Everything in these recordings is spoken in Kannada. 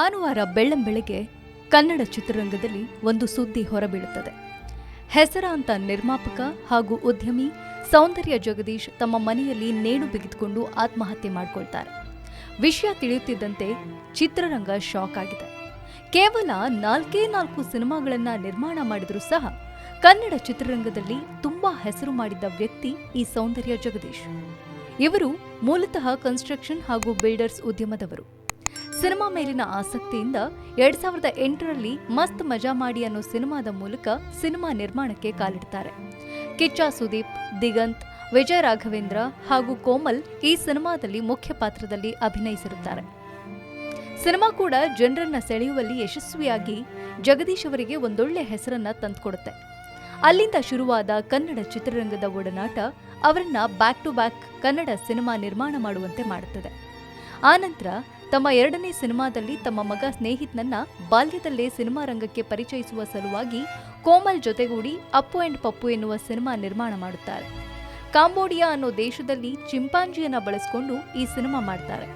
ಭಾನುವಾರ ಬೆಳ್ಳಂಬೆಳಗ್ಗೆ ಕನ್ನಡ ಚಿತ್ರರಂಗದಲ್ಲಿ ಒಂದು ಸುದ್ದಿ ಹೊರಬೀಳುತ್ತದೆ. ಹೆಸರಾಂತ ನಿರ್ಮಾಪಕ ಹಾಗೂ ಉದ್ಯಮಿ ಸೌಂದರ್ಯ ಜಗದೀಶ್ ತಮ್ಮ ಮನೆಯಲ್ಲಿ ನೇಣು ಬಿಗಿದುಕೊಂಡು ಆತ್ಮಹತ್ಯೆ ಮಾಡಿಕೊಳ್ತಾರೆ. ವಿಷಯ ತಿಳಿಯುತ್ತಿದ್ದಂತೆ ಚಿತ್ರರಂಗ ಶಾಕ್ ಆಗಿದೆ. ಕೇವಲ 4 ಸಿನಿಮಾಗಳನ್ನು ನಿರ್ಮಾಣ ಮಾಡಿದರೂ ಸಹ ಕನ್ನಡ ಚಿತ್ರರಂಗದಲ್ಲಿ ತುಂಬಾ ಹೆಸರು ಮಾಡಿದ್ದ ವ್ಯಕ್ತಿ ಈ ಸೌಂದರ್ಯ ಜಗದೀಶ್. ಇವರು ಮೂಲತಃ ಕನ್ಸ್ಟ್ರಕ್ಷನ್ ಹಾಗೂ ಬಿಲ್ಡರ್ಸ್ ಉದ್ಯಮದವರು. ಸಿನಿಮಾ ಮೇಲಿನ ಆಸಕ್ತಿಯಿಂದ 2008ರಲ್ಲಿ ಮಸ್ತ್ ಮಜಾ ಮಾಡಿ ಅನ್ನೋ ಸಿನಿಮಾದ ಮೂಲಕ ಸಿನಿಮಾ ನಿರ್ಮಾಣಕ್ಕೆ ಕಾಲಿಡ್ತಾರೆ. ಕಿಚ್ಚ ಸುದೀಪ್, ದಿಗಂತ್, ವಿಜಯ ರಾಘವೇಂದ್ರ ಹಾಗೂ ಕೋಮಲ್ ಈ ಸಿನಿಮಾದಲ್ಲಿ ಮುಖ್ಯ ಪಾತ್ರದಲ್ಲಿ ಅಭಿನಯಿಸಿರುತ್ತಾರೆ. ಸಿನಿಮಾ ಕೂಡ ಜನರನ್ನ ಸೆಳೆಯುವಲ್ಲಿ ಯಶಸ್ವಿಯಾಗಿ ಜಗದೀಶ್ ಅವರಿಗೆ ಒಂದೊಳ್ಳೆ ಹೆಸರನ್ನ ತಂದುಕೊಡುತ್ತೆ. ಅಲ್ಲಿಂದ ಶುರುವಾದ ಕನ್ನಡ ಚಿತ್ರರಂಗದ ಒಡನಾಟ ಅವರನ್ನ back to back Kannada cinema ನಿರ್ಮಾಣ ಮಾಡುವಂತೆ ಮಾಡುತ್ತದೆ. ಆನಂತರ ತಮ್ಮ 2ನೇ ಸಿನಿಮಾದಲ್ಲಿ ತಮ್ಮ ಮಗ ಸ್ನೇಹಿತನನ್ನ ಬಾಲ್ಯದಲ್ಲೇ ಸಿನಿಮಾ ರಂಗಕ್ಕೆ ಪರಿಚಯಿಸುವ ಸಲುವಾಗಿ ಕೋಮಲ್ ಜೊತೆಗೂಡಿ ಅಪ್ಪು ಅಂಡ್ ಪಪ್ಪು ಎನ್ನುವ ಸಿನಿಮಾ ನಿರ್ಮಾಣ ಮಾಡುತ್ತಾರೆ. ಕಾಂಬೋಡಿಯಾ ಅನ್ನೋ ದೇಶದಲ್ಲಿ ಚಿಂಪಾಂಜಿಯನ್ನ ಬಳಸಿಕೊಂಡು ಈ ಸಿನಿಮಾ ಮಾಡ್ತಾರೆ.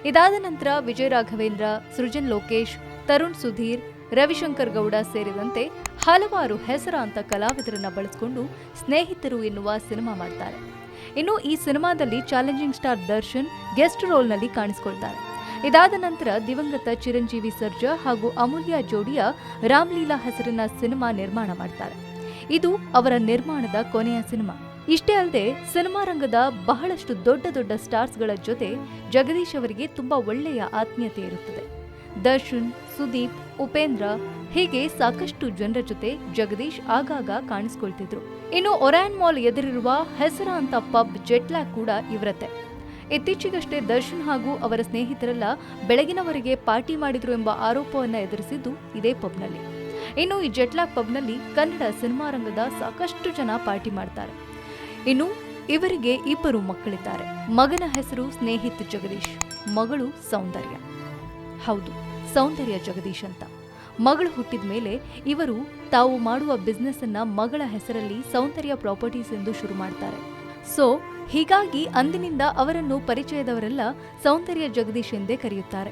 ಇದಾದ ನಂತರ ವಿಜಯ ರಾಘವೇಂದ್ರ, ಸೃಜನ್ ಲೋಕೇಶ್, ತರುಣ್ ಸುಧೀರ್, ರವಿಶಂಕರ್ ಗೌಡ ಸೇರಿದಂತೆ ಹಲವಾರು ಹೆಸರಾಂತ ಕಲಾವಿದರನ್ನ ಬಳಸಿಕೊಂಡು ಸ್ನೇಹಿತರು ಎನ್ನುವ ಸಿನಿಮಾ ಮಾಡ್ತಾರೆ. ಇನ್ನು ಈ ಸಿನಿಮಾದಲ್ಲಿ ಚಾಲೆಂಜಿಂಗ್ ಸ್ಟಾರ್ ದರ್ಶನ್ ಗೆಸ್ಟ್ ರೋಲ್ನಲ್ಲಿ ಕಾಣಿಸಿಕೊಳ್ತಾರೆ. ಇದಾದ ನಂತರ ದಿವಂಗತ ಚಿರಂಜೀವಿ ಸರ್ಜಾ ಹಾಗೂ ಅಮೂಲ್ಯ ಜೋಡಿಯ ರಾಮ್ಲೀಲಾ ಹೆಸರಿನ ಸಿನಿಮಾ ನಿರ್ಮಾಣ ಮಾಡ್ತಾರೆ. ಇದು ಅವರ ನಿರ್ಮಾಣದ ಕೊನೆಯ ಸಿನಿಮಾ. ಇಷ್ಟೇ ಅಲ್ಲದೆ ಸಿನಿಮಾ ರಂಗದ ಬಹಳಷ್ಟು ದೊಡ್ಡ ಸ್ಟಾರ್ಸ್ಗಳ ಜೊತೆ ಜಗದೀಶ್ ಅವರಿಗೆ ತುಂಬಾ ಒಳ್ಳೆಯ ಆತ್ಮೀಯತೆ ಇರುತ್ತದೆ. ದರ್ಶನ್, ಸುದೀಪ್, ಉಪೇಂದ್ರ ಹೀಗೆ ಸಾಕಷ್ಟು ಜನರ ಜೊತೆ ಜಗದೀಶ್ ಆಗಾಗ ಕಾಣಿಸಿಕೊಳ್ತಿದ್ರು. ಇನ್ನು ಒರಾನ್ ಮಾಲ್ ಎದುರಿರುವ ಹೆಸರಾಂತ ಪಬ್ ಜೆಟ್ಲ್ಯಾಕ್ ಕೂಡ ಇವರತ್ತೆ. ಇತ್ತೀಚೆಗಷ್ಟೇ ದರ್ಶನ್ ಹಾಗೂ ಅವರ ಸ್ನೇಹಿತರೆಲ್ಲ ಬೆಳಗಿನವರೆಗೆ ಪಾರ್ಟಿ ಮಾಡಿದ್ರು ಎಂಬ ಆರೋಪವನ್ನು ಎದುರಿಸಿದ್ದು ಇದೇ ಪಬ್ನಲ್ಲಿ. ಇನ್ನು ಈ ಜೆಟ್ಲ್ಯಾಕ್ ಪಬ್ನಲ್ಲಿ ಕನ್ನಡ ಸಿನಿಮಾ ರಂಗದ ಸಾಕಷ್ಟು ಜನ ಪಾರ್ಟಿ ಮಾಡ್ತಾರೆ. ಇನ್ನು ಇವರಿಗೆ 2 ಮಕ್ಕಳಿದ್ದಾರೆ. ಮಗನ ಹೆಸರು ಸ್ನೇಹಿತ್ ಜಗದೀಶ್, ಮಗಳು ಸೌಂದರ್ಯ. ಹೌದು, ಸೌಂದರ್ಯ ಜಗದೀಶ್ ಅಂತ. ಮಗಳು ಹುಟ್ಟಿದ ಮೇಲೆ ಇವರು ತಾವು ಮಾಡುವ ಬಿಸ್ನೆಸ್ ಅನ್ನ ಮಗಳ ಹೆಸರಲ್ಲಿ ಸೌಂದರ್ಯ ಪ್ರಾಪರ್ಟೀಸ್ ಎಂದು ಶುರು ಮಾಡ್ತಾರೆ. ಹೀಗಾಗಿ ಅಂದಿನಿಂದ ಅವರನ್ನು ಪರಿಚಯದವರೆಲ್ಲ ಸೌಂದರ್ಯ ಜಗದೀಶ್ ಎಂದೇ ಕರೆಯುತ್ತಾರೆ.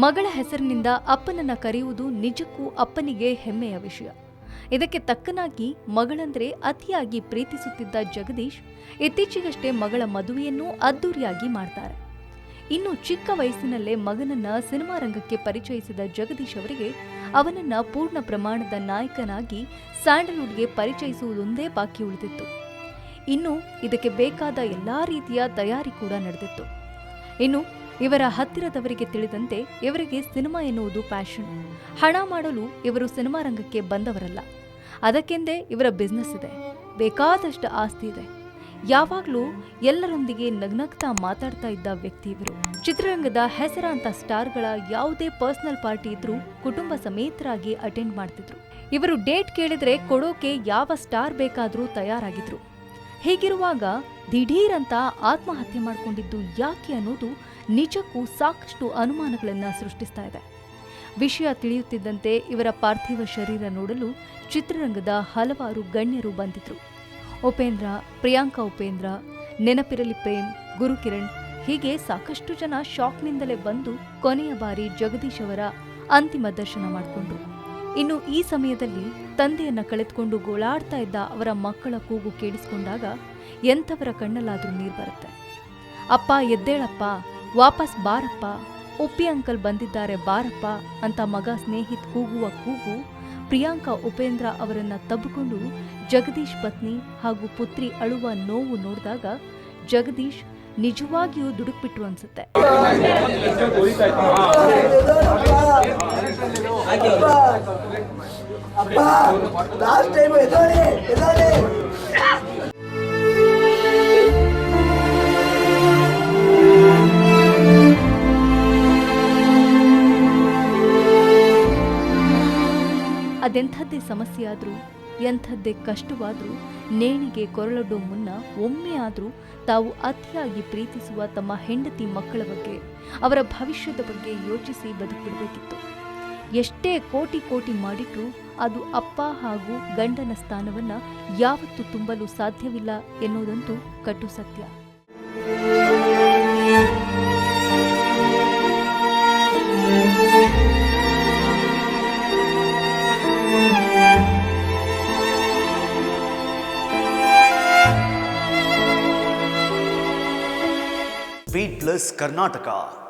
ಮಗಳ ಹೆಸರಿನಿಂದ ಅಪ್ಪನನ್ನ ಕರೆಯುವುದು ನಿಜಕ್ಕೂ ಅಪ್ಪನಿಗೆ ಹೆಮ್ಮೆಯ ವಿಷಯ. ಇದಕ್ಕೆ ತಕ್ಕನಾಗಿ ಮಗಳಂದ್ರೆ ಅತಿಯಾಗಿ ಪ್ರೀತಿಸುತ್ತಿದ್ದ ಜಗದೀಶ್ ಇತ್ತೀಚೆಗಷ್ಟೇ ಮಗಳ ಮದುವೆಯನ್ನೂ ಅದ್ದೂರಿಯಾಗಿ ಮಾಡ್ತಾರೆ. ಇನ್ನು ಚಿಕ್ಕ ವಯಸ್ಸಿನಲ್ಲೇ ಮಗನನ್ನ ಸಿನಿಮಾ ರಂಗಕ್ಕೆ ಪರಿಚಯಿಸಿದ ಜಗದೀಶ್ ಅವರಿಗೆ ಅವನನ್ನ ಪೂರ್ಣ ಪ್ರಮಾಣದ ನಾಯಕನಾಗಿ ಸ್ಯಾಂಡಲ್ವುಡ್ಗೆ ಪರಿಚಯಿಸುವುದೊಂದೇ ಬಾಕಿ ಉಳಿದಿತ್ತು. ಇನ್ನು ಇದಕ್ಕೆ ಬೇಕಾದ ಎಲ್ಲಾ ರೀತಿಯ ತಯಾರಿ ಕೂಡ ನಡೆದಿತ್ತು. ಇನ್ನು ಇವರ ಹತ್ತಿರದವರಿಗೆ ತಿಳಿದಂತೆ ಇವರಿಗೆ ಸಿನಿಮಾ ಎನ್ನುವುದು ಪ್ಯಾಷನ್. ಹಣ ಮಾಡಲು ಇವರು ಸಿನಿಮಾ ರಂಗಕ್ಕೆ ಬಂದವರಲ್ಲ. ಅದಕ್ಕೆಂದೇ ಇವರ ಬಿಸ್ನೆಸ್ ಇದೆ, ಬೇಕಾದಷ್ಟು ಆಸ್ತಿ ಇದೆ. ಯಾವಾಗಲೂ ಎಲ್ಲರೊಂದಿಗೆ ನಗ್ನಗ್ತಾ ಮಾತಾಡ್ತಾ ಇದ್ದ ವ್ಯಕ್ತಿ ಇವರು. ಚಿತ್ರರಂಗದ ಹೆಸರಾಂತ ಸ್ಟಾರ್ಗಳ ಯಾವುದೇ ಪರ್ಸನಲ್ ಪಾರ್ಟಿ ಇದ್ರೂ ಕುಟುಂಬ ಸಮೇತರಾಗಿ ಅಟೆಂಡ್ ಮಾಡ್ತಿದ್ರು. ಇವರು ಡೇಟ್ ಕೇಳಿದ್ರೆ ಕೊಡೋಕೆ ಯಾವ ಸ್ಟಾರ್ ಬೇಕಾದ್ರೂ ತಯಾರಾಗಿದ್ರು. ಹೀಗಿರುವಾಗ ದಿಢೀರಂತ ಆತ್ಮಹತ್ಯೆ ಮಾಡಿಕೊಂಡಿದ್ದು ಯಾಕೆ ಅನ್ನೋದು ನಿಜಕ್ಕೂ ಸಾಕಷ್ಟು ಅನುಮಾನಗಳನ್ನ ಸೃಷ್ಟಿಸ್ತಾ ಇದೆ. ವಿಷಯ ತಿಳಿಯುತ್ತಿದ್ದಂತೆ ಇವರ ಪಾರ್ಥಿವ ಶರೀರ ನೋಡಲು ಚಿತ್ರರಂಗದ ಹಲವಾರು ಗಣ್ಯರು ಬಂದಿದ್ರು. ಉಪೇಂದ್ರ, ಪ್ರಿಯಾಂಕಾ ಉಪೇಂದ್ರ, ನೆನಪಿರಲಿ ಪ್ರೇಮ್, ಗುರುಕಿರಣ್ ಹೀಗೆ ಸಾಕಷ್ಟು ಜನ ಶಾಕ್ನಿಂದಲೇ ಬಂದು ಕೊನೆಯ ಬಾರಿ ಜಗದೀಶ್ ಅವರ ಅಂತಿಮ ದರ್ಶನ ಮಾಡಿಕೊಂಡ್ರು. ಇನ್ನು ಈ ಸಮಯದಲ್ಲಿ ತಂದೆಯನ್ನ ಕಳೆದುಕೊಂಡು ಗೋಳಾಡ್ತಾ ಇದ್ದ ಅವರ ಮಕ್ಕಳ ಕೂಗು ಕೇಳಿಸಿಕೊಂಡಾಗ ಎಂಥವರ ಕಣ್ಣಲ್ಲಾದ್ರೂ ನೀರು ಬರುತ್ತೆ. ಅಪ್ಪ ಎದ್ದೇಳಪ್ಪ, ವಾಪಸ್ ಬಾರಪ್ಪ, ಉಪ್ಪಿ ಅಂಕಲ್ ಬಂದಿದ್ದಾರೆ ಬಾರಪ್ಪ ಅಂತ ಮಗ ಸ್ನೇಹಿತ್ ಕೂಗುವ ಕೂಗು ಪ್ರಿಯಾಂಕಾ ಉಪೇಂದ್ರ ಅವರನ್ನ ತಬ್ಬಿಕೊಂಡು ಜಗದೀಶ್ ಪತ್ನಿ ಹಾಗೂ ಪುತ್ರಿ ಅಳುವ ನೋವು ನೋಡಿದಾಗ ಜಗದೀಶ್ ನಿಜವಾಗಿಯೂ ದುಡುಕ್ಬಿಟ್ರು ಅನ್ಸುತ್ತೆ. ಅದೆಂಥದ್ದೇ ಸಮಸ್ಯೆ ಆದ್ರೂ ಎಂಥದ್ದೇ ಕಷ್ಟವಾದರೂ ನೇಣಿಗೆ ಕೊರಳೊಡ್ಡೋ ಮುನ್ನ ಒಮ್ಮೆ ಆದರೂ ತಾವು ಅತಿಯಾಗಿ ಪ್ರೀತಿಸುವ ತಮ್ಮ ಹೆಂಡತಿ ಮಕ್ಕಳ ಬಗ್ಗೆ, ಅವರ ಭವಿಷ್ಯದ ಬಗ್ಗೆ ಯೋಚಿಸಿ ಬದುಕಿಬಿಡಬೇಕಿತ್ತು. ಎಷ್ಟೇ ಕೋಟಿ ಕೋಟಿ ಮಾಡಿಟ್ರೂ ಅದು ಅಪ್ಪ ಹಾಗೂ ಗಂಡನ ಸ್ಥಾನವನ್ನ ಯಾವತ್ತೂ ತುಂಬಲು ಸಾಧ್ಯವಿಲ್ಲ ಎನ್ನುವುದಂತೂ ಕಟು ಸತ್ಯ. Speed Plus Karnataka.